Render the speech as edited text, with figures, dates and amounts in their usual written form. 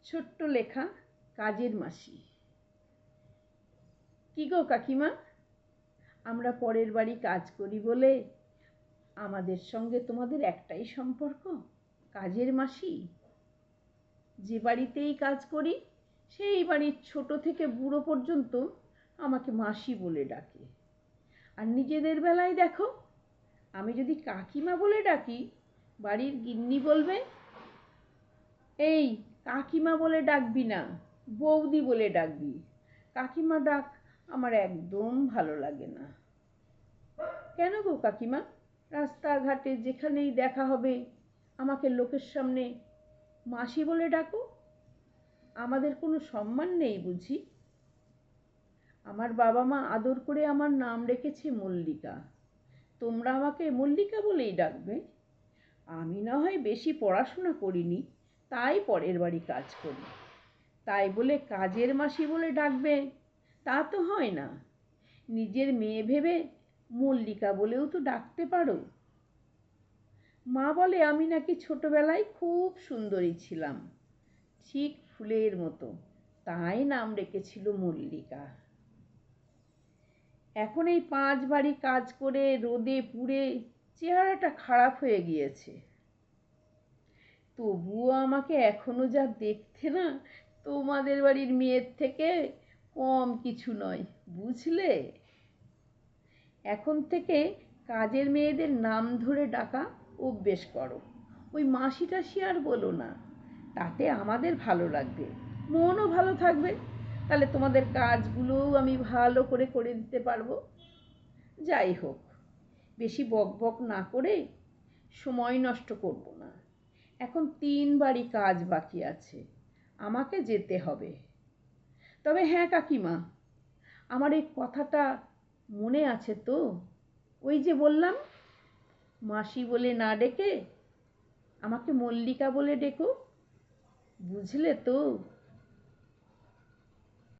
ছোট্ট লেখা কাজের মাসি। কি গো কাকিমা, আমরা পরের বাড়ি কাজ করি বলে আমাদের সঙ্গে তোমাদের একটাই সম্পর্ক, কাজের মাসি? যে বাড়িতেই কাজ করি সেই বাড়ির ছোট থেকে বুড়ো পর্যন্ত আমাকে মাসি বলে ডাকে। আর নিজেদের বেলায় দেখো, আমি যদি কাকিমা বলে ডাকি বাড়ির গিন্নি বলবে, এই কাকিমা বলে ডাকবি না, বৌদি বলে ডাকবি। কাকিমা ডাক আমার একদম ভালো লাগে না। কেন গো কাকিমা, রাস্তাঘাটে যেখানেই দেখা হবে আমাকে লোকের সামনে মাসি বলে ডাকো? আমাদের কোনো সম্মান নেই বুঝি? আমার বাবা মা আদর করে আমার নাম রেখেছে মল্লিকা, তোমরা আমাকে মল্লিকা বলেই ডাকবে। আমি না হয় বেশি পড়াশোনা করিনি, তাই পরের বাড়ি কাজ করি, তাই বলে কাজের মাসি বলে ডাকবে তা তো হয় না। নিজের মেয়ে ভেবে মল্লিকা বলেও তো ডাকতে পারো। মা বলে আমি নাকি ছোটবেলায় খুব সুন্দরী ছিলাম, ঠিক ফুলের মতো, তাই নাম রেখেছিল মল্লিকা। এখন এই 5 বাড়ি কাজ করে রোদে পুড়ে চেহারাটা খারাপ হয়ে গিয়েছে, তবুও আমাকে এখনো যা দেখতে না তোমাদের বাড়ির মেয়ের থেকে কম কিছু নয়, বুঝলে? এখন থেকে কাজের মেয়েদের নাম ধরে ডাকা অভ্যেস করো। ওই মাসি টাসি আর বলো না, তাতে আমাদের ভালো লাগবে, মনও ভালো থাকবে। তাহলে তোমাদের কাজগুলোও আমি ভালো করে করে দিতে পারবো। যাই হোক, বেশি বক বক না করে সময় নষ্ট করব না। এখন 3 বাড়ি কাজ বাকি আছে, আমাকে যেতে হবে। তবে হ্যাঁ কাকিমা, আমার এই কথাটা মনে আছে তো? ওই যে বললাম, মাসি বলে না ডেকে আমাকে মল্লিকা বলে ডেকো, বুঝলে তো?